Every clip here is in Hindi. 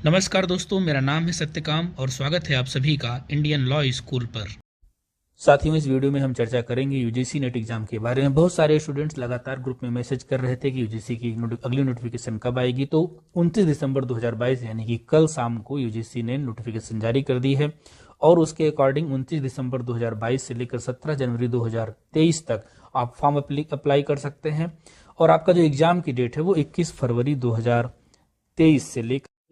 नमस्कार दोस्तों, मेरा नाम है सत्यकाम और स्वागत है आप सभी का इंडियन लॉ स्कूल पर। साथियों, इस वीडियो में हम चर्चा करेंगे यूजीसी नेट एग्जाम के बारे में। बहुत सारे स्टूडेंट्स लगातार ग्रुप में मैसेज कर रहे थे कि यूजीसी की अगली नोटिफिकेशन कब आएगी। तो 29 दिसंबर 2022 यानी कि कल शाम को यूजीसी ने नोटिफिकेशन जारी कर दी है और उसके अकॉर्डिंग 29 दिसंबर 2022 से लेकर 17 जनवरी 2023 तक आप फॉर्म अप्लाई कर सकते हैं। और आपका जो एग्जाम की डेट है वो 21 फरवरी 2023 से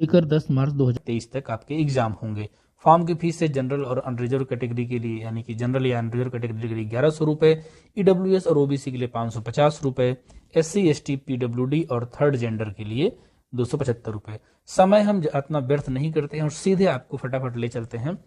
लेकर 10 मार्च 2023 तक आपके एग्जाम होंगे। फॉर्म की फीस है जनरल और अनरिजर्व कैटेगरी के लिए यानी कि जनरल या अनरिजर्व कैटेगरी के लिए 1100 रुपए, ईडब्ल्यूएस और ओबीसी के लिए 550 रुपए, एससी एसटी पीडब्ल्यूडी और थर्ड जेंडर के लिए 275 रुपए। समय हम अपना व्यर्थ नहीं करते हैं और सीधे आपको फटाफट ले चलते हैं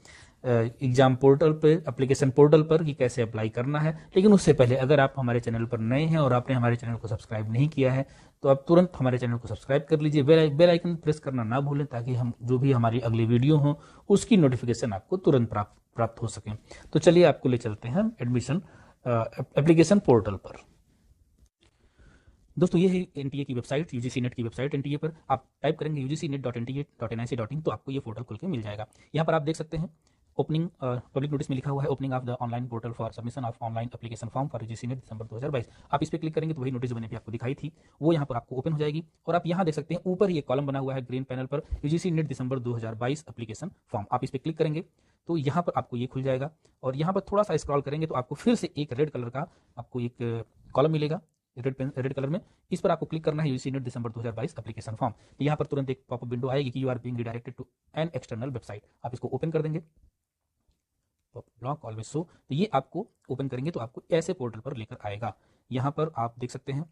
एग्जाम पोर्टल पे, एप्लीकेशन पोर्टल पर कि कैसे अप्लाई करना है। लेकिन उससे पहले अगर आप हमारे चैनल पर नए हैं और आपने हमारे चैनल को सब्सक्राइब नहीं किया है तो आप तुरंत हमारे चैनल को सब्सक्राइब कर लीजिए, बेल आइकन प्रेस करना ना भूलें ताकि हम जो भी हमारी अगली वीडियो हो उसकी नोटिफिकेशन आपको तुरंत प्राप्त हो सके। तो चलिए आपको ले चलते हैं एडमिशन एप्लीकेशन पोर्टल पर। दोस्तों, ये है एनटीए की वेबसाइट, यूजीसी नेट की वेबसाइट। एनटीए पर आप टाइप करेंगे ugcnet.nta.nic.in तो आपको ये पोर्टल खुल के मिल जाएगा। यहाँ पर आप देख सकते हैं ओपनिंग पब्लिक नोटिस में लिखा हुआ है opening of the online portal for submission of online application form for UGC NET December 2022। आप इस पर क्लिक करेंगे तो वही नोटिस मैंने भी आपको दिखाई थी वो यहाँ पर आपको ओपन हो जाएगी। और आप यहाँ देख सकते हैं ऊपर ये कॉलम बना हुआ है ग्रीन पैनल पर UGC NET December 2022 application form. आप इस पर क्लिक करेंगे तो यहाँ पर आपको ये खुल जाएगा और यहाँ पर थोड़ा सा स्क्रॉल करेंगे तो आपको फिर से एक रेड कलर का आपको एक कॉलम मिलेगा रेड कलर में। इस पर आपको क्लिक करना है UGC NET December 2022 application form. तो यहाँ पर तुरंत एक पॉपअप विंडो आएगी कि you are being redirected to an external website. आप इसको ओपन कर देंगे, ब्लॉक ऑलवेज शो। तो ये आपको ओपन करेंगे तो आपको ऐसे पोर्टल पर लेकर आएगा। यहाँ पर आप देख सकते हैं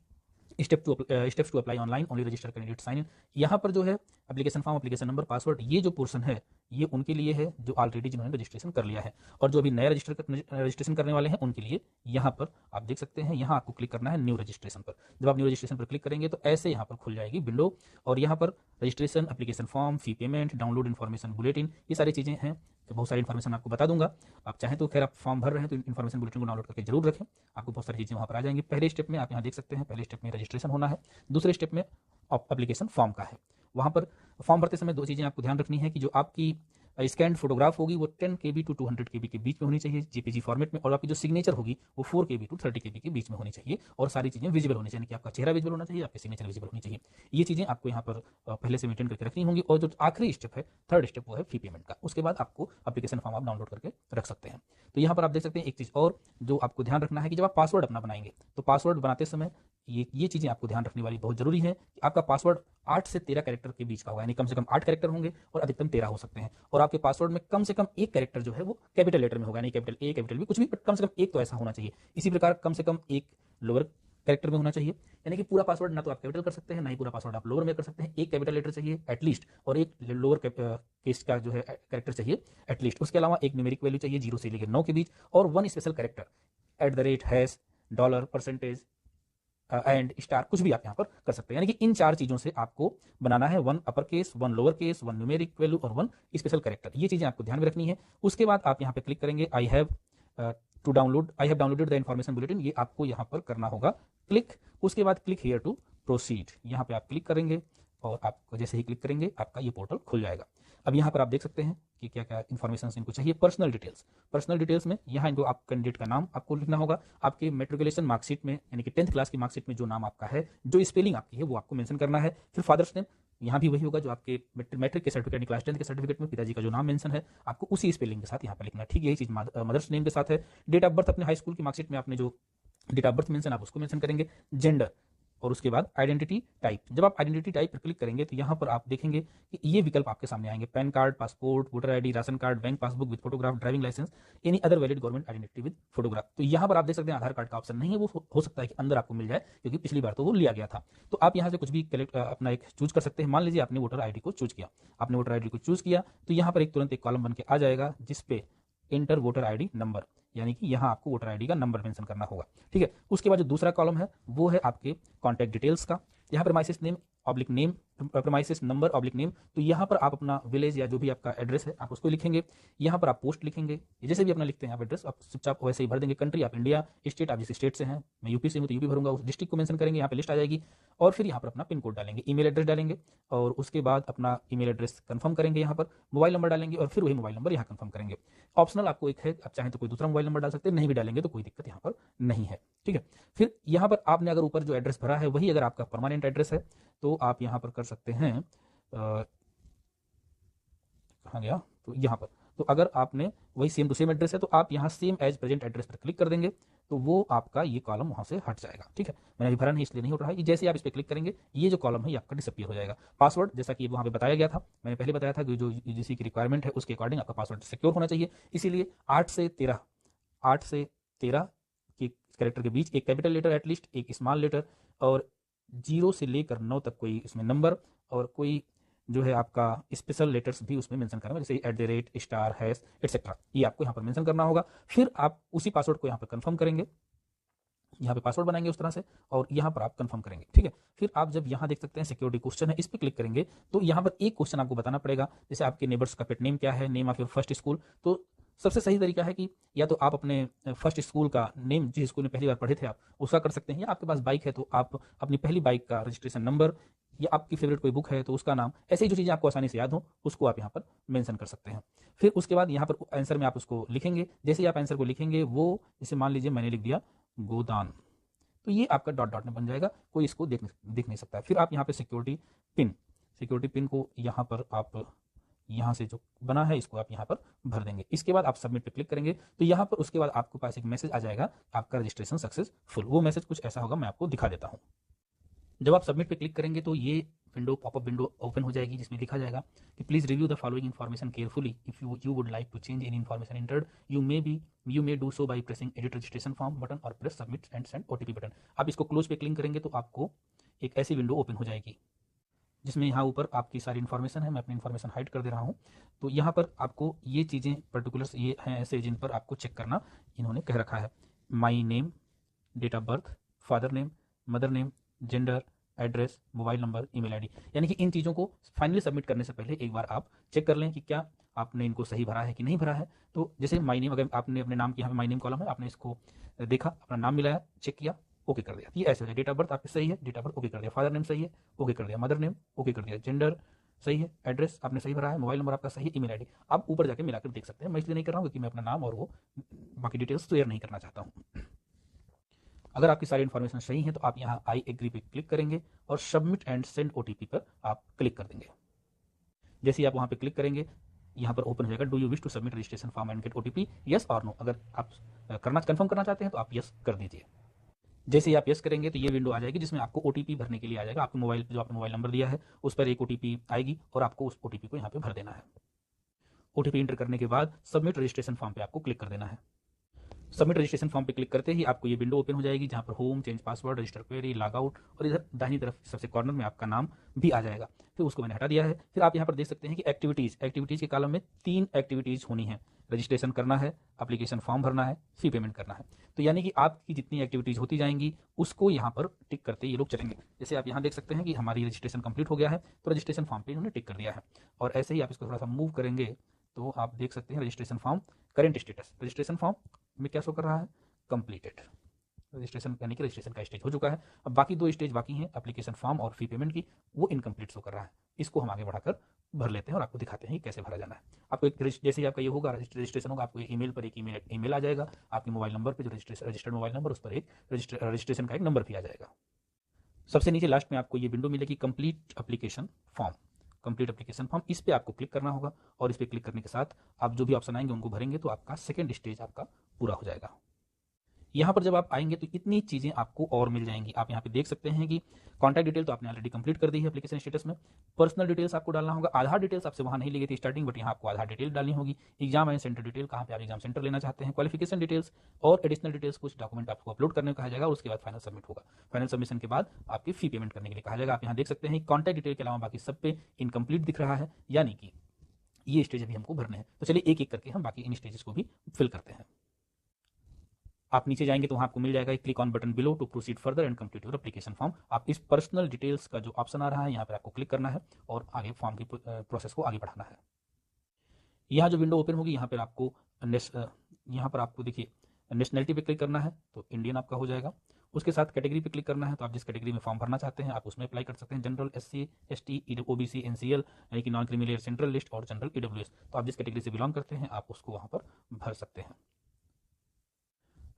steps to apply online only register candidate sign in. यहाँ पर जो है application form, application number, password, ये जो पोर्शन है ये उनके लिए है जो ऑलरेडी जिन्होंने रजिस्ट्रेशन कर लिया है। और जो अभी नया रजिस्ट्रेशन करने वाले हैं उनके लिए यहाँ पर आप देख सकते हैं यहाँ आपको क्लिक करना है न्यू रजिस्ट्रेशन पर। जब आप न्यू रजिस्ट्रेशन पर क्लिक करेंगे तो ऐसे यहाँ पर खुल जाएगी विंडो और यहाँ पर registration, application form, fee payment, download information bulletin, ये सारी चीज़ें हैं। तो बहुत सारी इन्फॉर्मेशन आपको बता दूंगा। आप चाहें तो खैर आप फॉर्म भर रहे हैं तो इन्फॉर्मेशन बुलेटिन को डाउनलोड करके जरूर रखें, आपको बहुत सारी चीज़ें वहाँ पर आ जाएंगी। पहले स्टेप में आप यहाँ देख सकते हैं पहले स्टेप में रजिस्ट्रेशन होना है, दूसरे स्टेप में एप्लीकेशन फॉर्म का है। वहाँ पर फॉर्म भरते समय दो चीज़ें आपको ध्यान रखनी है कि जो आपकी स्कैन फोटोग्राफ होगी वो 10 KB टू 200 KB के बीच में होनी चाहिए जेपीजी फॉर्मेट में, और आपकी जो सिग्नेचर होगी वो 4 KB टू 30 KB के बीच में होनी चाहिए और सारी चीज़ें विजिबल होनी चाहिए कि आपका चेहरा विजिबल होना चाहिए, आपकी सिग्नेचर विजिबल होनी चाहिए। ये चीज़ें आपको यहाँ पर पहले से मेंटेन करके रखनी होंगी। और जो आखिरी स्टेप है, थर्ड स्टेप, वो है फी पेमेंट का। उसके बाद आपको एप्लीकेशन फॉर्म आप डाउनलोड करके रख सकते हैं। तो यहाँ पर आप देख सकते हैं एक चीज़ और जो आपको ध्यान रखना है कि जब आप पासवर्ड अपना बनाएंगे तो पासवर्ड बनाते समय ये चीज़ें आपको ध्यान रखने वाली बहुत जरूरी है कि आपका पासवर्ड 8 से 13 कैरेक्टर के बीच का होगा, यानी कम से कम 8 कैरेक्टर होंगे और अधिकतम 13 हो सकते हैं। और आपके पासवर्ड में कम से कम एक कैरेक्टर जो है वो कैपिटल लेटर में होगा, यानी कैपिटल ए, कैपिटल बी, कुछ भी, बट कम से कम एक तो ऐसा होना चाहिए। इसी प्रकार कम से कम एक लोअर कैरेक्टर में होना चाहिए, यानी कि पूरा पासवर्ड ना तो आप कैपिटल कर सकते हैं ना ही पूरा पासवर्ड आप लोअर में कर सकते हैं। एक कैपिटल लेटर चाहिए एटलीस्ट और एक लोअर केस का जो है कैरेक्टर चाहिए एटलीस्ट। उसके अलावा एक न्यूमेरिक वैल्यू चाहिए 0 से लेकर 9 के बीच और 1 special character @ hash dollar percentage and star, कुछ भी आप यहाँ पर कर सकते हैं। यानी कि इन 4 चीज़ों से आपको बनाना है 1 upper case, 1 lower case, 1 numeric value और 1 स्पेशल कैरेक्टर। ये चीज़ें आपको ध्यान में रखनी है। उसके बाद आप यहाँ पे क्लिक करेंगे I have downloaded the information bulletin, ये आपको यहाँ पर करना होगा क्लिक। उसके बाद क्लिक हियर टू प्रोसीड, यहाँ पे आप क्लिक करेंगे और आपको जैसे ही क्लिक करेंगे आपका ये पोर्टल खुल जाएगा। अब यहाँ पर आप देख सकते हैं कि क्या क्या इन्फॉर्मेशन इनको चाहिए। पर्सनल डिटेल्स में यहाँ इनको आप कैंडिडेट का नाम आपको लिखना होगा, आपके मेट्रिकुलेशन मार्कशीट में यानी कि 10th क्लास की मार्कशीट में जो नाम आपका है, जो स्पेलिंग आपकी है वो आपको मेंशन करना है। फिर फादर्स नेम, यहाँ भी वही होगा जो आपके मैट्रिक के सर्टिफिकेट, क्लास 10 के सर्टिफिकेट में पिताजी का जो नाम मेंशन है आपको उसी स्पेलिंग के साथ यहाँ पर लिखना है। ठीक यही चीज़ मदर्स नेम के साथ है। डेट ऑफ बर्थ अपने हाई स्कूल की मार्कशीट में आपने जो डेट ऑफ बर्थ मेंशन आप उसको मेंशन करेंगे। जेंडर और उसके बाद आइडेंटिटी टाइप। जब आप आइडेंटिटी टाइप पर क्लिक करेंगे तो यहाँ पर आप देखेंगे कि ये विकल्प आपके सामने आएंगे, pan card, passport, voter ID, ration card, bank passbook with photograph, driving licence, any other valid government identity with photograph. तो यहाँ पर आप देख सकते हैं आधार कार्ड का ऑप्शन नहीं है, वो हो सकता है कि अंदर आपको मिल जाए क्योंकि पिछली बार तो वो लिया गया था। तो आप यहाँ से कुछ भी अपना एक चूज कर सकते हैं। मान लीजिए आपने वोटर आईडी को चूज किया, तो यहाँ पर एक तुरंत एक कॉलम बन के आ जाएगा जिसपे एंटर वोटर आईडी नंबर, यानी कि यहाँ आपको वोटर आईडी का नंबर मेंशन करना होगा, ठीक है। उसके बाद जो दूसरा कॉलम है वो है आपके कॉन्टैक्ट डिटेल्स का। यहाँ premises name oblique name, premises number oblique name, तो यहाँ पर आप अपना विलेज या जो भी आपका एड्रेस है आप उसको लिखेंगे। यहाँ पर आप पोस्ट लिखेंगे, जैसे भी अपना लिखते हैं आप एड्रेस, आप चुपचाप वैसे ही भर देंगे। कंट्री आप इंडिया, स्टेट आप जिस स्टेट से हैं, मैं यूपी से हूँ तो यूपी भरूंगा, उस डिस्ट्रिक्ट को मेंशन करेंगे, यहाँ पे लिस्ट आ जाएगी। और फिर यहाँ पर अपना पिन कोड डालेंगे, ईमेल एड्रेस डालेंगे, और उसके बाद अपना ईमेल एड्रेस कंफर्म करेंगे, यहाँ पर मोबाइल नंबर डालेंगे, और फिर वही मोबाइल नंबर यहाँ कंफर्म करेंगे। ऑप्शनल आपको एक है, आप चाहें तो कोई दूसरा मोबाइल नंबर डाल सकते हैं, नहीं भी डालेंगे तो कोई दिक्कत यहाँ पर नहीं है, ठीक है। फिर यहाँ पर आपने अगर ऊपर जो एड्रेस भरा है वही अगर आपका परमानेंट एड्रेस है तो आप यहाँ पर कर सकते हैं, कहाँ गया, तो यहाँ पर, तो अगर आपने वही सेम टू सेम एड्रेस है तो आप यहाँ सेम एज प्रेजेंट एड्रेस पर क्लिक कर देंगे, तो वो आपका ये कॉलम वहाँ से हट जाएगा, ठीक है। मैंने अभी भरा नहीं इसलिए नहीं उठ रहा है, जैसे आप इस पर क्लिक करेंगे ये जो कॉलम है ये आपका डिसअपियर हो जाएगा। पासवर्ड जैसा कि वहाँ पे बताया गया था, मैंने पहले बताया था कि जो यूजीसी की रिक्वायरमेंट है उसके अकॉर्डिंग आपका पासवर्ड सिक्योर होना चाहिए, इसीलिए 8 से 13 के कैरेक्टर के बीच एक कैपिटल लेटर एटलीस्ट, एक स्मॉल लेटर, और 0 से लेकर 9 तक कोई इसमें नंबर, और कोई जो है आपका स्पेशल लेटर्स भी उसमें मेंशन करना, जैसे @ स्टार हैश एटसेट्रा, ये आपको यहाँ पर मेंशन करना होगा। फिर आप उसी पासवर्ड को यहाँ पर कंफर्म करेंगे, यहाँ पे पासवर्ड बनाएंगे उस तरह से, और यहाँ पर आप कंफर्म करेंगे, ठीक है। फिर आप जब यहाँ देख सकते हैं सिक्योरिटी क्वेश्चन है, इस पर क्लिक करेंगे तो यहाँ पर एक क्वेश्चन आपको बताना पड़ेगा, जैसे आपके नेबर्स का पेट नेम क्या है, name of your first school. तो सबसे सही तरीका है कि या तो आप अपने फर्स्ट स्कूल का नेम, जिस स्कूल में पहली बार पढ़े थे आप, उसका कर सकते हैं, या आपके पास बाइक है तो आप अपनी पहली बाइक का रजिस्ट्रेशन नंबर, या आपकी फेवरेट कोई बुक है तो उसका नाम, ऐसे ही जो चीज़ें आपको आसानी से याद हो उसको आप यहाँ पर मेंशन कर सकते हैं। फिर उसके बाद यहाँ पर आंसर में आप उसको लिखेंगे, जैसे ही आप आंसर को लिखेंगे वो, जैसे मान लीजिए मैंने लिख दिया गोदान, तो ये आपका डॉट डॉट में बन जाएगा, कोई इसको देख नहीं सकता। फिर आप यहाँ पे सिक्योरिटी पिन को यहाँ पर आप यहाँ से जो बना है इसको आप यहाँ पर भर देंगे। इसके बाद आप सबमिट पे क्लिक करेंगे तो यहाँ पर उसके बाद आपके पास एक मैसेज आ जाएगा, आपका रजिस्ट्रेशन सक्सेसफुल। वो मैसेज कुछ ऐसा होगा, मैं आपको दिखा देता हूँ। जब आप सबमिट पे क्लिक करेंगे तो ये विंडो, पॉपअप विंडो ओपन हो जाएगी, जिसमें लिखा जाएगा कि please review the following information carefully, if you would like to change any information entered you may do so by pressing edit registration form button और press submit and send OTP button. आप इसको क्लोज पे क्लिक करेंगे तो आपको एक ऐसी विंडो ओपन हो जाएगी, जिसमें यहाँ ऊपर आपकी सारी इन्फॉर्मेशन है। मैं अपनी इन्फॉर्मेशन हाइड कर दे रहा हूँ। तो यहाँ पर आपको ये चीज़ें पर्टिकुलर्स ये हैं ऐसे जिन पर आपको चेक करना इन्होंने कह रखा है। My name, date of birth, father name, mother name, gender, address, mobile number, email ID, यानी कि इन चीज़ों को फाइनली सबमिट करने से पहले एक बार आप चेक कर लें कि क्या आपने इनको सही भरा है कि नहीं भरा है। तो जैसे माई नेम, अगर आपने अपने नाम की यहाँ पे माई नेम कॉलम है, आपने इसको देखा, अपना नाम मिलाया, चेक किया, ओके कर दिया, ये ऐसे हो जाए। डेट ऑफ बर्थ आपकी सही है, डेट ऑफ बर्थ ओके कर दिया, फादर नेम सही है, ओके कर दिया, मदर नेम ओके कर दिया, जेंडर सही है, एड्रेस आपने सही भरा है, मोबाइल नंबर आपका सही है, ईमेल आईडी आप ऊपर जाके मिलाकर देख सकते हैं। मैं इसलिए नहीं कर रहा हूँ क्योंकि मैं अपना नाम और वो बाकी डिटेल्स शेयर नहीं करना चाहता हूँ। अगर आपकी सारी इन्फॉर्मेशन सही है तो आप यहाँ आई एग्री पे क्लिक करेंगे और सबमिट एंड सेंड OTP पर आप क्लिक कर देंगे। जैसे ही आप वहाँ पे क्लिक करेंगे यहाँ पर ओपन हो जाएगा, do you wish to submit registration form and get OTP, yes और नो। अगर आप कंफर्म करना चाहते हैं तो आप यस कर दीजिए। जैसे ही आप यस करेंगे तो ये विंडो आ जाएगी, जिसमें आपको OTP भरने के लिए आ जाएगा। आपके मोबाइल जो आपने मोबाइल नंबर दिया है उस पर एक OTP आएगी और आपको उस OTP को यहाँ पे भर देना है। OTP इंटर करने के बाद सबमिट रजिस्ट्रेशन फॉर्म पे आपको क्लिक कर देना है। सबमिट रजिस्ट्रेशन फॉर्म पे क्लिक करते ही आपको ये विंडो ओपन हो जाएगी, जहाँ पर home, change password, register query, log out, और इधर दाहिनी तरफ सबसे कॉर्नर में आपका नाम भी आ जाएगा। फिर उसको मैंने हटा दिया है। फिर आप यहाँ पर देख सकते हैं कि एक्टिविटीज़ के कॉलम में 3 एक्टिविटीज़ होनी है। रजिस्ट्रेशन करना है, एप्लीकेशन फॉर्म भरना है, फी पेमेंट करना है। तो यानी कि आपकी जितनी एक्टिविटीज़ होती जाएंगी उसको यहाँ पर टिक करते ये लोग चलेंगे। जैसे आप यहाँ देख सकते हैं कि हमारी रजिस्ट्रेशन कंप्लीट हो गया है, तो रजिस्ट्रेशन फॉर्म पे इन्होंने टिक कर दिया है। और ऐसे ही आप इसको थोड़ा सा मूव करेंगे तो आप देख सकते हैं registration form current status, registration form में क्या शो कर रहा है, कंप्लीटेड। रजिस्ट्रेशन यानी कि रजिस्ट्रेशन का स्टेज हो चुका है। अब बाकी 2 स्टेज बाकी हैं, एप्लीकेशन फॉर्म और फी पेमेंट की, वो इनकम्प्लीट शो कर रहा है। इसको हम आगे बढ़ाकर भर लेते हैं और आपको दिखाते हैं कि कैसे भरा जाना है। आपको एक जैसे ही आपका ये होगा रजिस्ट्रेशन होगा, आपको ईमेल पर एक ईमेल आ जाएगा, आपके मोबाइल नंबर पर जो रजिस्टर्ड मोबाइल नंबर, उस पर एक रजिस्ट्रेशन का एक नंबर भी आ जाएगा। सबसे नीचे लास्ट में आपको ये विंडो मिलेगी, कंप्लीट एप्लीकेशन फॉर्म। इस पर आपको क्लिक करना होगा और इस पर क्लिक करने के साथ आप जो भी ऑप्शन आएंगे उनको भरेंगे तो आपका सेकेंड स्टेज आपका पूरा हो जाएगा। यहाँ पर जब आप आएंगे तो इतनी चीज़ें आपको और मिल जाएंगी। आप यहाँ पे देख सकते हैं कि कॉन्टैक्ट डिटेल तो आपने ऑलरेडी कंप्लीट कर दी है एप्लीकेशन स्टेटस में। पर्सनल डिटेल्स आपको डालना होगा। आधार डिटेल्स आपसे वहाँ नहीं ली गई थी स्टार्टिंग, बट यहाँ आपको आधार डिटेल डालनी होगी। एग्जाम एंड सेंटर डिटेल, कहाँ पे आप एग्जाम सेंटर लेना चाहते हैं, क्वालिफिकेशन डिटेल्स और एडिशनल डिटेल्स, कुछ डॉक्यूमेंट आपको अपलोड करने को कहा जाएगा और उसके बाद फाइनल सबमिट होगा। फाइनल सबमिशन के बाद आपकी फी पेमेंट करने के लिए कहा जाएगा। आप यहाँ देख सकते हैं कॉन्टैक्ट डिटेल के अलावा बाकी सब पे इनकम्प्लीट दिख रहा है, यानी कि ये स्टेज अभी हमको भरने हैं। तो चलिए एक एक करके हम बाकी इन स्टेजेस को भी फिल करते हैं। आप नीचे जाएंगे तो वहाँ आपको मिल जाएगा click on button below to proceed further and complete your application form. आप इस पर्सनल डिटेल्स का जो ऑप्शन आ रहा है यहाँ पर आपको क्लिक करना है और आगे फॉर्म की प्रोसेस को आगे बढ़ाना है। यहाँ जो विंडो ओपन होगी यहाँ पर आपको देखिए नेशनलिटी पे क्लिक करना है तो इंडियन आपका हो जाएगा। उसके साथ कैटेगरी पे क्लिक करना है, तो आप जिस कैटेगरी में फॉर्म भरना चाहते हैं आप उसमें अप्लाई कर सकते हैं। General, SC, ST, OBC, NCL यानी कि non creamy layer central list और जनरल EWS। तो आप जिस कैटेगरी से बिलोंग करते हैं आप उसको वहाँ पर भर सकते हैं।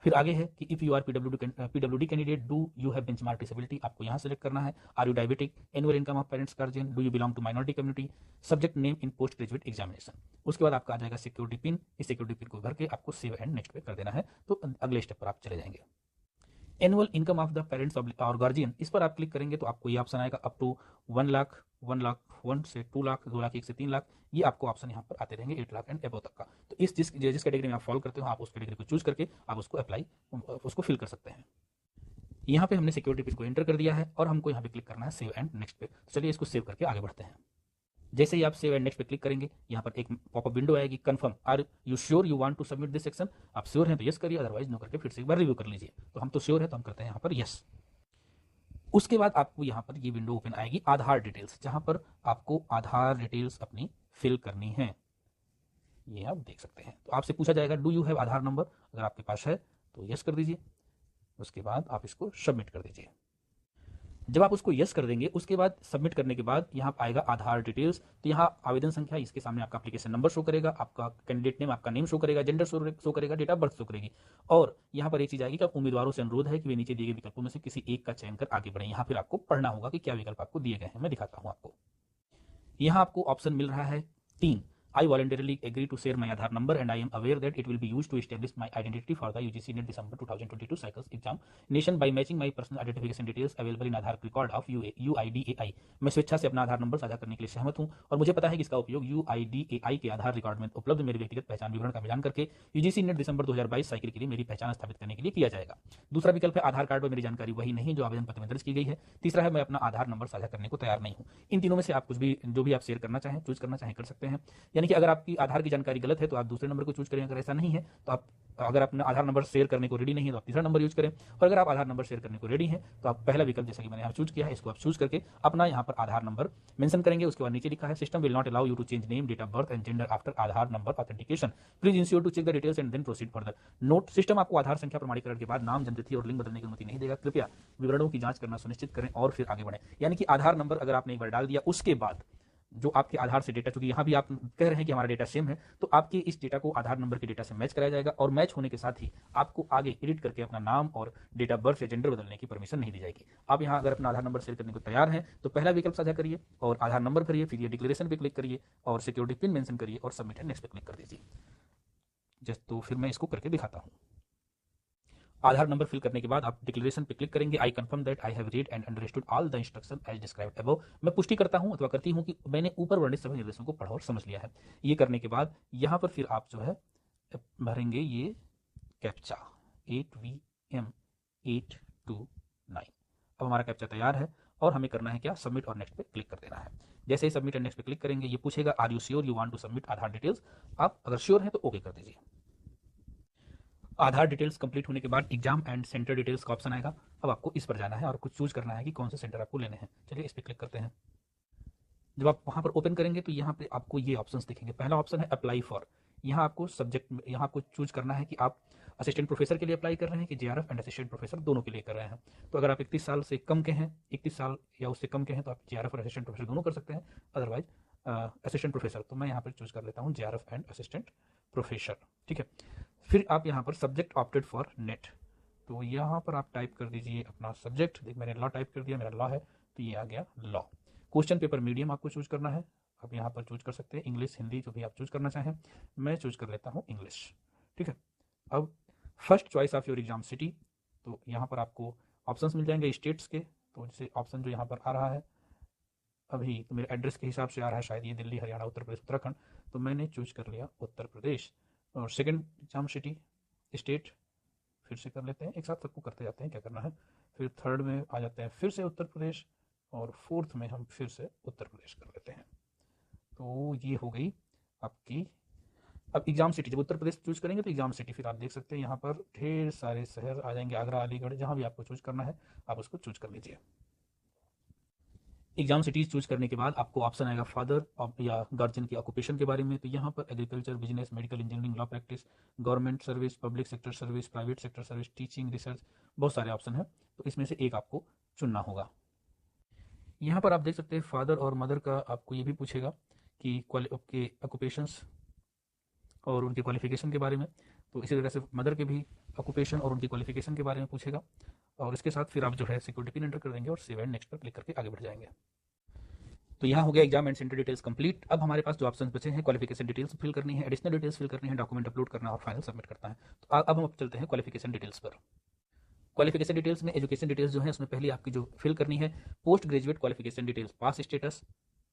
फिर आगे है कि if you are PWD candidate, do you have benchmark disability, आपको यहाँ सेलेक्ट करना है। Are you diabetic, annual income of parents guardian, do you belong to minority community, subject name in post graduate examination. उसके बाद आपका आ जाएगा सिक्योरिटी पिन। इस सिक्योरिटी पिन को भर के आपको सेव एंड नेक्स्ट पे कर देना है, तो अगले स्टेप पर आप चले जाएंगे। Annual income of the parents और गार्जियन, इस पर आप क्लिक करेंगे तो आपको ये ऑप्शन आएगा अप टू 1 लाख, 1 से 2 लाख, 2 लाख 1 से 3 लाख, ये आपको ऑप्शन यहाँ पर आते रहेंगे 8 लाख एंड एबो तक का। तो इस जिस कैटेगरी में आप फॉलो करते हो आप उस कैटेगरी को चूज करके आप उसको फिल कर सकते हैं। यहाँ पे हमने सिक्योरिटी पिन को एंटर कर दिया है और हमको यहाँ पे क्लिक करना है सेव एंड नेक्स्ट पे। चलिए इसको सेव करके आगे बढ़ते हैं। जैसे ही आप सेव एंड नेक्स्ट पे क्लिक करेंगे यहाँ पर एक पॉपअप विंडो आएगी, confirm are you sure you want to submit this section. आप श्योर हैं तो यस करिए, अदरवाइज नो करके फिर से एक बार रिव्यू कर लीजिए। तो हम तो श्योर है तो हम करते हैं यहाँ पर यस। उसके बाद आपको यहाँ पर ये विंडो ओपन आएगी आधार डिटेल्स, जहाँ पर आपको आधार डिटेल्स अपनी फिल करनी है, ये आप देख सकते हैं। तो आपसे पूछा जाएगा do you have Aadhaar number, अगर आपके पास है तो यस कर दीजिए। उसके बाद आप इसको सबमिट कर दीजिए। जब आप उसको यस कर देंगे उसके बाद सबमिट करने के बाद यहाँ आएगा आधार डिटेल्स। तो यहाँ आवेदन संख्या, इसके सामने आपका एप्लीकेशन नंबर शो करेगा, आपका कैंडिडेट नेम, आपका नेम शो करेगा, जेंडर शो करेगा, डेट ऑफ बर्थ शो करेगी। और यहाँ पर एक चीज आएगी कि आप उम्मीदवारों से अनुरोध है कि वे नीचे दिए गए विकल्पों में से किसी एक का चयन कर आगे बढ़े। यहाँ फिर आपको पढ़ना होगा कि क्या विकल्प आपको दिए गए हैं, मैं दिखाता हूँ आपको। यहाँ आपको ऑप्शन मिल रहा है 3, I voluntarily agree to share my Aadhaar number and I am aware that it will be used to establish my identity for the UGC NET December 2022 cycles examination by matching my personal identification details available in Aadhaar record of UIDAI। मैं स्वेच्छा से अपना आधार नंबर साझा करने के लिए सहमत हूं और मुझे पता है कि इसका उपयोग UIDAI के आधार रिकॉर्ड में उपलब्ध मेरे व्यक्तिगत पहचान विवरण का मिलान करके UGC NET दिसंबर 2022 साइकिल के लिए मेरी पहचान स्थापित करने के लिए किया जाएगा। दूसरा विकल्प है आधार कार्ड पर मेरी जानकारी वही नहीं जो आवेदन पत्र में दर्ज की गई है। तीसरा है मैं अपना आधार नंबर साझा करने को तैयार नहीं हूँ। इन तीनों में से आप कुछ भी जो भी आप शेयर करना चाहें, चूज करना चाहें, कर सकते हैं। यानी कि अगर आपकी आधार की जानकारी गलत है तो आप दूसरे नंबर को चूज करें, अगर ऐसा नहीं है तो आप अगर अपना आधार नंबर शेयर करने को रेडी नहीं है तो आप तीसरा नंबर यूज करें, और अगर आप आधार नंबर शेयर करने को रेडी हैं तो आप पहला विकल्प जैसा कि मैंने यहाँ चूज किया है इसको आप चूज करके अपना यहाँ पर आधार नंबर मेंशन करेंगे। उसके बाद नीचे लिखा है system will not allow you to change name, date of birth and gender after Aadhaar number authentication, please ensure to check the details and then proceed further. Note, system आपको आधार संख्या प्रमाणीकरण के बाद नाम, जन्मतिथि और लिंग बदलने की अनुमति नहीं देगा। कृपया विवरणों की जांच करना सुनिश्चित करें और फिर आगे बढ़ें। यानी कि आधार नंबर अगर आपने एक बार डाल दिया उसके बाद जो आपके आधार से डेटा, चूंकि यहाँ भी आप कह रहे हैं कि हमारा डेटा सेम है, तो आपके इस डेटा को आधार नंबर के डेटा से मैच कराया जाएगा और मैच होने के साथ ही आपको आगे एडिट करके अपना नाम और डेट ऑफ बर्थ या जेंडर बदलने की परमिशन नहीं दी जाएगी। आप यहाँ अगर अपना आधार नंबर शेयर करने को तैयार हैं तो पहला विकल्प साझा करिए और आधार नंबर भरिए, फिर ये डिक्लेरेशन पे क्लिक करिए और सिक्योरिटी पिन मेंशन करिए और सबमिट एंड नेक्स्ट पे क्लिक कर दीजिए। जस्ट तो फिर मैं इसको करके दिखाता हूँ। आधार नंबर फिल करने के बाद आप डिक्लेरेशन पे क्लिक करेंगे। I confirm that I have read and understood all the instruction as described above. मैं पुष्टि करता हूं अथवा करती हूं कि मैंने ऊपर वर्णित सभी निर्देशों को पढ़ा और समझ लिया है। ये करने के बाद यहाँ पर फिर आप जो है भरेंगे ये कैप्चा 8VM829। अब हमारा कैप्चा तैयार है और हमें करना है क्या, सबमिट और नेक्स्ट पे क्लिक कर देना है। जैसे ही सबमिट और नेक्स्ट पे क्लिक करेंगे ये पूछेगा are you sure you want to submit Aadhaar details. आप अगर श्योर हैं तो ओके कर दीजिए। आधार डिटेल्स कंप्लीट होने के बाद एग्जाम एंड सेंटर डिटेल्स का ऑप्शन आएगा। अब आपको इस पर जाना है और कुछ चूज करना है कि कौन से सेंटर आपको लेने हैं। चलिए इस पर क्लिक करते हैं। जब आप वहां पर ओपन करेंगे तो यहाँ पे आपको ये ऑप्शंस दिखेंगे। पहला ऑप्शन है अप्लाई फॉर। यहाँ आपको सब्जेक्ट, यहाँ आपको चूज करना है कि आप असिस्टेंट प्रोफेसर के लिए अप्लाई कर रहे हैं कि JRF एंड असिस्टेंट प्रोफेसर दोनों के लिए कर रहे हैं। तो अगर आप 31 साल से कम के हैं, 31 साल या उससे कम के हैं तो आप JRF और असिस्टेंट प्रोफेसर दोनों कर सकते हैं, अदरवाइज असिस्टेंट प्रोफेसर। तो मैं यहाँ पर चूज कर लेता हूँ JRF एंड असिस्टेंट प्रोफेसर। ठीक है, फिर आप यहाँ पर सब्जेक्ट ऑप्टेड फॉर नेट, तो यहाँ पर आप टाइप कर दीजिए अपना सब्जेक्ट। देख मैंने लॉ टाइप कर दिया, मेरा लॉ है तो ये आ गया लॉ। क्वेश्चन पेपर मीडियम आपको चूज करना है। आप यहाँ पर चूज कर सकते हैं इंग्लिश, हिंदी, जो भी आप चूज करना चाहें। मैं चूज कर लेता हूँ इंग्लिश। ठीक है, अब first choice of your exam city, तो यहाँ पर आपको ऑप्शंस मिल जाएंगे स्टेट्स के। तो जैसे ऑप्शन जो यहाँ पर आ रहा है अभी, तो मेरे एड्रेस के हिसाब से आ रहा है, शायद ये दिल्ली, हरियाणा, उत्तर प्रदेश, उत्तराखंड, तो मैंने चूज कर लिया उत्तर प्रदेश। और सेकंड एग्जाम सिटी, स्टेट फिर से कर लेते हैं, एक साथ सबको करते जाते हैं क्या करना है। फिर थर्ड में आ जाते हैं फिर से उत्तर प्रदेश, और फोर्थ में हम फिर से उत्तर प्रदेश कर लेते हैं। तो ये हो गई आपकी अब एग्जाम सिटी, जब उत्तर प्रदेश चूज करेंगे तो एग्जाम सिटी, फिर आप देख सकते हैं यहाँ पर ढेर सारे शहर आ जाएंगे, आगरा, अलीगढ़, जहाँ भी आपको चूज करना है आप उसको चूज कर लीजिए। एग्जाम सिटीज चूज करने के बाद आपको ऑप्शन आएगा फादर या गार्जियन की ऑक्यूपेशन के बारे में, तो यहाँ पर agriculture, business, medical, engineering, law practice, government service, public sector service, private sector service, teaching, research, बहुत सारे ऑप्शन है, तो इसमें से एक आपको चुनना होगा। यहाँ पर आप देख सकते हैं फादर और मदर का आपको ये भी पूछेगा कि आपके ऑक्यूपेशंस और उनके क्वालिफिकेशन के बारे में, तो इसी तरह से मदर के भी ऑक्यूपेशन और उनकी क्वालिफिकेशन के बारे में पूछेगा, और इसके साथ फिर आप जो है सिक्योरिटी पिन एंटर कर देंगे और सेव एंड नेक्स्ट पर क्लिक करके आगे बढ़ जाएंगे। तो यहाँ हो गया exam and centre details complete. अब हमारे पास जो ऑप्शन बचे हैं, क्वालिफिकेशन डिटेल्स फिल करनी है, एडिशनल डिटेल्स फिल करनी है, डॉक्यूमेंट अपलोड करना है और फाइनल सबमिट करना है। तो अब हम चलते हैं क्वालिफिकेशन डिटेल्स पर। क्वालिफिकेशन डिटेल्स में एजुकेशन डिटेल्स जो है उसमें पहले आपकी जो फिल करनी है, पोस्ट ग्रेजुएट क्वालिफिकेशन डिटेल्स, पास स्टेटस,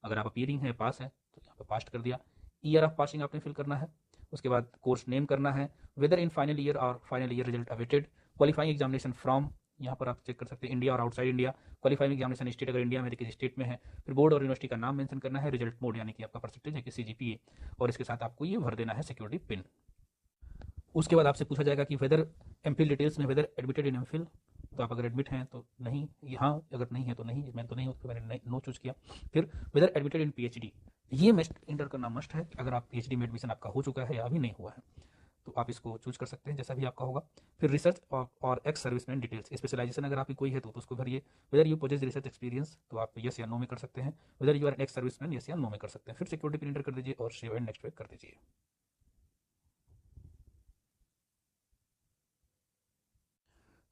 अगर आप अपीयरिंग है, पास है तो यहाँ पर पास्ट कर दिया, ईयर ऑफ पासिंग आपने फिल करना है, उसके बाद कोर्स नेम करना है, वेदर इन फाइनल ईयर और final year result awaited, qualifying examination from, यहाँ पर आप चेक कर सकते हैं इंडिया और outside India, qualifying examination state अगर इंडिया में किसी स्टेट में है, फिर बोर्ड और यूनिवर्सिटी का नाम मेंशन करना है, रिजल्ट मोड यानी कि आपका परसेंटेज है कि सीजीपीए, और इसके साथ आपको ये भर देना है सिक्योरिटी पिन। उसके बाद आपसे पूछा जाएगा कि वेदर एमफिल डिटेल्स में वेदर एडमिटेड इन एमफिल, तो आप अगर एडमिट हैं तो नहीं, यहाँ अगर नहीं है तो नहीं, मैं तो नहीं हूँ तो मैंने नो चूज किया। फिर वेदर एडमिटेड इन पीएचडी, ये मस्ट इंटर करना मस्ट है अगर आप पीएचडी में एडमिशन आपका हो चुका है या अभी नहीं हुआ है, तो आप इसको चूज कर सकते हैं जैसा भी आपका होगा। फिर रिसर्च और एक्स सर्विसमैन डिटेल्स, स्पेशलाइजेशन अगर आपकी कोई है तो उसको भरिए। Whether you possess research experience, तो आप यस या नो में कर सकते हैं। Whether you are ex serviceman, yes या नो में कर सकते हैं। फिर सिक्योरिटी पिन एंटर कर दीजिए और सेव एंड नेक्स्ट पे कर दीजिए।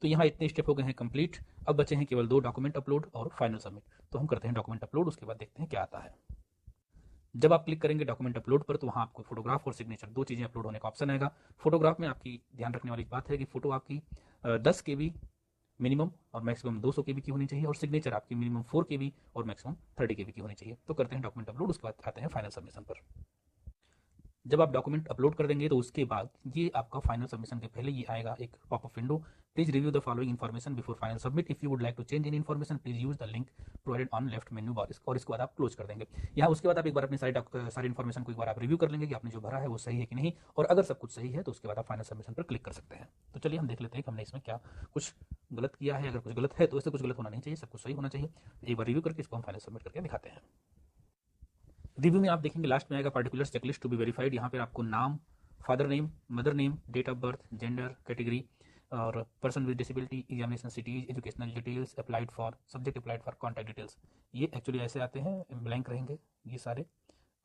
तो यहाँ इतने स्टेप हो गए हैं कंप्लीट। अब बचे हैं केवल 2 डॉक्यूमेंट अपलोड और फाइनल सबमिट। तो हम करते हैं डॉक्यूमेंट अपलोड, उसके बाद देखते हैं क्या आता है। जब आप क्लिक करेंगे डॉक्यूमेंट अपलोड पर तो वहाँ आपको फोटोग्राफ और सिग्नेचर 2 चीज़ें अपलोड होने का ऑप्शन आएगा। फोटोग्राफ में आपकी ध्यान रखने वाली बात है कि फोटो आपकी 10 KB मिनिमम और मैक्सिमम 200 KB की होनी चाहिए, और सिग्नेचर आपकी मिनिमम 4 KB और मैक्सिमम 30 KB की होनी चाहिए। तो करते हैं डॉक्यूमेंट अपलोड, उसके बाद आते हैं फाइनल सबमिशन पर। जब आप डॉक्यूमेंट अपलोड कर देंगे तो उसके बाद ये आपका फाइनल सबमिशन के पहले ये आएगा एक popup window, please review the following information before final submit, if you would like to change in information please use the link provided on left menu bar, और इसके बाद आप क्लोज कर देंगे। यहाँ उसके बाद आप एक बार अपनी सारी इन्फॉर्मेशन को एक बार आप रिव्यू कर लेंगे कि आपने जो भरा है वो सही है कि नहीं, और अगर सब कुछ सही है तो उसके बाद आप फाइनल सबमिशन पर क्लिक कर सकते हैं। तो चलिए हम देख लेते हैं कि हमने इसमें क्या कुछ गलत किया है। अगर कुछ गलत है तो इससे कुछ गलत होना नहीं चाहिए, सब कुछ सही होना चाहिए। एक बार रिव्यू करके इसको हम फाइनल सबमिट करके दिखाते हैं। रिव्यू में आप देखेंगे लास्ट में आएगा particular checklist to be verified. यहाँ पर आपको नाम, father name, mother name, date of birth, gender, category और person with disability, examination cities, educational details, applied for subject, applied for contact details, ये एक्चुअली ऐसे आते हैं, ब्लैंक रहेंगे ये सारे।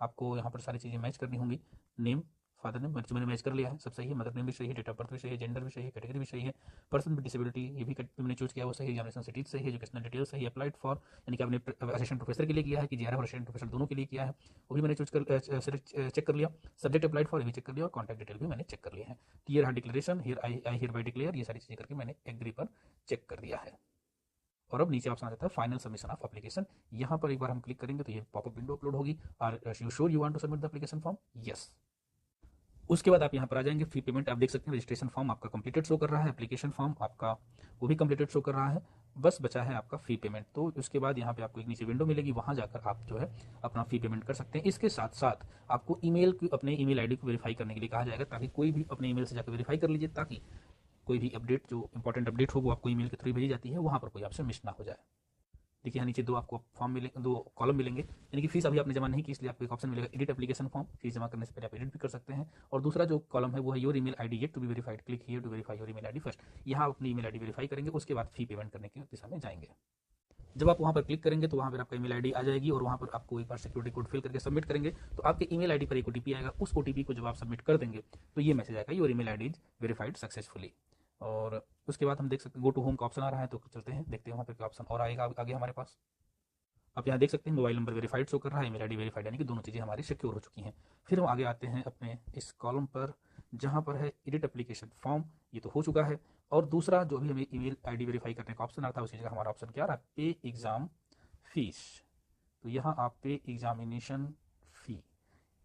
आपको यहाँ पर सारी चीज़ें मैच करनी होंगी। नेम, फादर नेम मैंने मैच कर लिया है, सब सही है, मदर नेम भी सही है, डेट ऑफ बर्थ भी सही है, जेंडर भी सही है, कैटेगरी भी सही है, पर्सन विद डिसेबिलिटी ये भी मैंने चूज किया वो सही है, एग्जामिनेशन सिटीज सही है, एजुकेशनल डिटेल्स सही है, अप्लाइड फॉर यानी कि आपने असिस्टेंट प्रोफेसर के लिए किया है कि जीआरएफ और असिस्टेंट प्रोफेसर दोनों के लिए किया है, वो भी मैंने चूज कर चेक कर लिया। सब्जेक्ट अप्लाइड फॉर ये भी चेक कर लिया, और कॉन्टैक्ट डिटेल भी मैंने चेक कर लिया है। Clear hard declaration, here I hear bye declare, ये सारी चीज़ें करके मैंने एग्री पर चेक कर दिया है। और अब नीचे ऑप्शन आ जाता है फाइनल सबमिशन ऑफ एप्लीकेशन। यहाँ पर एक बार हम क्लिक करेंगे तो ये पॉपअप विंडो अपलोड होगी। Are you sure you want to submit the application form, yes. उसके बाद आप यहाँ पर आ जाएंगे, फी पेमेंट आप देख सकते हैं, रजिस्ट्रेशन फॉर्म आपका कंप्लीटेड शो कर रहा है, एप्लीकेशन फॉर्म आपका वो भी कंप्लीटेड शो कर रहा है, बस बचा है आपका फी पेमेंट। तो उसके बाद यहाँ पे आपको एक नीचे विंडो मिलेगी, वहाँ जाकर आप जो है अपना फी पेमेंट कर सकते हैं। इसके साथ साथ आपको ईमेल की अपने ईमेल आईडी को वेरीफाई करने के लिए कहा जाएगा, ताकि कोई भी अपने ईमेल से जाकर वेरीफाई कर लीजिए, ताकि कोई भी अपडेट जो इंपॉर्टेंट अपडेट हो वो आपको ईमेल के थ्रू भेजी जाती है, वहाँ पर कोई आपसे मिस ना हो जाए। देखिए यहाँ नीचे 2 आपको फॉर्म मिले, 2 कॉलम मिलेंगे, यानी कि फीस अभी आपने जमा नहीं की इसलिए आपको एक ऑप्शन मिलेगा एडिट एप्लीकेशन फॉर्म, फीस जमा करने से पहले आप एडिट भी कर सकते हैं। और दूसरा जो कॉलम है वो है your email ID yet to be verified, click here to verify your email ID first. यहाँ अपनी ईमेल आईडी वेरीफाई करेंगे, उसके बाद फी पेमेंट करने की दिशा में जाएंगे। जब आप वहाँ पर क्लिक करेंगे तो वहाँ पर आपका ईमेल आईडी आ जाएगी, और वहाँ पर आपको एक बार सिक्योरिटी कोड फिल करके सबमिट करेंगे तो आपके ईमेल आईडी पर एक ओटीपी आएगा। उस ओटीपी को जब आप सबमिट कर देंगे तो ये मैसेज आएगा your email ID is verified successfully. और उसके बाद हम देख सकते हैं गो टू होम का ऑप्शन आ रहा है, तो चलते हैं देखते हैं वहाँ पर क्या ऑप्शन और आएगा आगे हमारे पास। आप यहाँ देख सकते हैं मोबाइल नंबर वेरीफाइड शो कर रहा है, ईमेल आईडी वेरीफाइड, यानी कि दोनों चीज़ें हमारी सिक्योर हो चुकी हैं। फिर हम आगे आते हैं अपने इस कॉलम पर जहाँ पर है एडिट एप्लीकेशन फॉर्म, ये तो हो चुका है। और दूसरा जो भी हमें ईमेल आईडी वेरीफाई करने का ऑप्शन आता है उसी जगह हमारा ऑप्शन क्या आ रहा है, पे एग्ज़ाम फीस। तो यहाँ आप पे एग्जामिनेशन फ़ी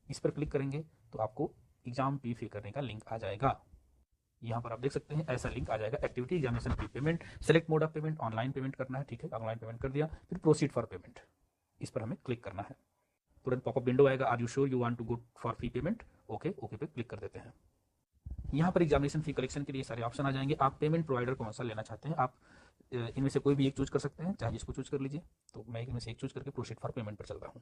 इस पर क्लिक करेंगे तो आपको एग्जाम फी पे करने का लिंक आ जाएगा। यहाँ पर आप देख सकते हैं ऐसा लिंक आ जाएगा, activity examination fee payment, select mode of payment, online payment करना है, ठीक है, ऑनलाइन पेमेंट कर दिया, फिर प्रोसीड फॉर पेमेंट, इस पर हमें क्लिक करना है। तुरंत पॉपअप विंडो आएगा, are you sure you want to go for fee payment, okay पे क्लिक कर देते हैं। यहाँ पर एग्जामिनेशन फी कलेक्शन के लिए सारे ऑप्शन आ जाएंगे। आप पेमेंट प्रोवाइडर कौन सा लेना चाहते हैं, आप इनमें से कोई भी एक चूज कर सकते हैं, चाहे जिसको चूज कर लीजिए। तो मैं इनमें से एक चूज करके प्रोसीड फॉर पेमेंट पर चल रहा हूँ।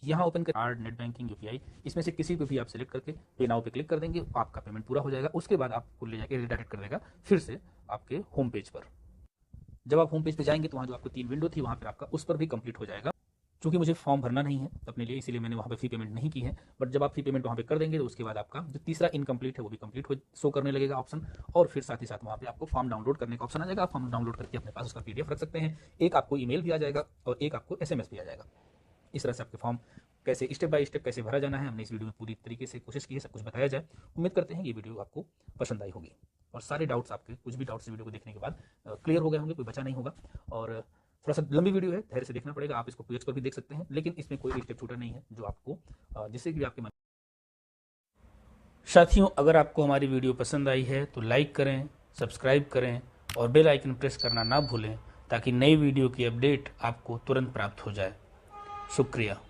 यहाँ ओपन कर कार्ड, नेट बैंकिंग, यूपीआई, इसमें से किसी को भी आप सिलेक्ट करके पे नाउ पे क्लिक कर देंगे, आपका पेमेंट पूरा हो जाएगा। उसके बाद आपको ले जाकर रिडायरेक्ट कर देगा फिर से आपके होम पेज पर। जब आप होम पेज पे जाएंगे तो वहाँ जो आपको 3 विंडो थी वहाँ पर आपका उस पर भी कंप्लीट हो जाएगा। चूंकि मुझे फॉर्म भरना नहीं है अपने लिए, इसीलिए मैंने वहाँ पे फी पेमेंट नहीं की है। बट जब आप फी पेमेंट वहाँ पे कर देंगे तो उसके बाद आपका जो तीसरा इनकम्प्लीट है वो भी कंप्लीट हो शो करने लगेगा ऑप्शन, और फिर साथ ही साथ वहाँ पे आपको फॉर्म डाउनलोड करने का ऑप्शन आ जाएगा। आप फॉर्म डाउनलोड करके अपने पास उसका PDF रख सकते हैं। एक आपको ईमेल भी आ जाएगा और एक आपको SMS भी आ जाएगा। इस तरह से आपके फॉर्म कैसे स्टेप बाय स्टेप कैसे भरा जाना है हमने इस वीडियो में पूरी तरीके से कोशिश की है सब कुछ बताया जाए। उम्मीद करते हैं ये वीडियो आपको पसंद आई होगी और सारे डाउट्स आपके कुछ भी डाउट्स वीडियो को देखने के बाद क्लियर हो गए होंगे, कोई बचा नहीं होगा। और थोड़ा सा लंबी वीडियो है, धैर्य से देखना पड़ेगा। आप इसको 2x पर भी देख सकते हैं, लेकिन इसमें कोई भी स्टेप छूटा नहीं है जो आपको जिससे कि आपके मन। साथियों, अगर आपको हमारी वीडियो पसंद आई है तो लाइक करें, सब्सक्राइब करें और बेल आइकन प्रेस करना ना भूलें ताकि नई वीडियो की अपडेट आपको तुरंत प्राप्त हो जाए। शुक्रिया।